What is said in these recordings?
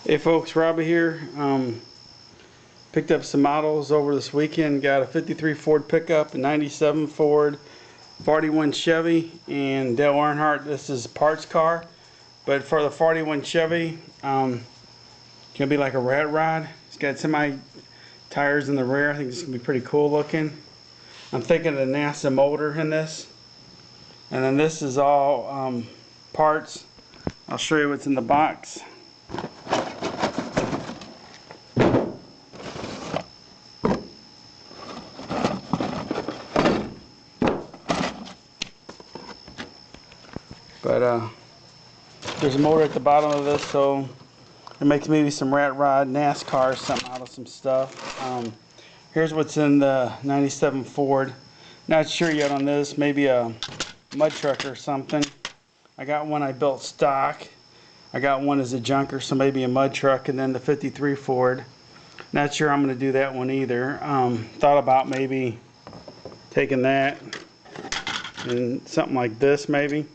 Hey folks, Robbie here. Picked up some models over this weekend. Got a 53 Ford pickup, a 97 Ford, 41 Chevy, and Dale Earnhardt. This is parts car, but for the 41 Chevy, gonna be like a rat rod. It's got semi tires in the rear. I think this is gonna be pretty cool looking. I'm thinking of the NASA motor in this, and then this is all parts. I'll show you what's in the box. But there's a motor at the bottom of this, so it makes maybe some rat rod NASCAR or something out of some stuff. Here's what's in the 97 Ford. Not sure yet on this. Maybe a mud truck or something. I got one I built stock. I got one as a junker, so maybe a mud truck, and then the 53 Ford. Not sure I'm going to do that one either. Thought about maybe taking that and something like this maybe.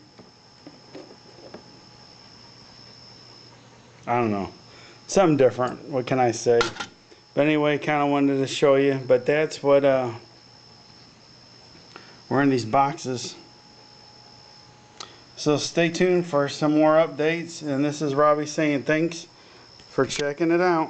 I don't know, something different. What can I say? But anyway, kind of wanted to show you. But that's what we're in these boxes. So stay tuned for some more updates. And this is Robbie saying thanks for checking it out.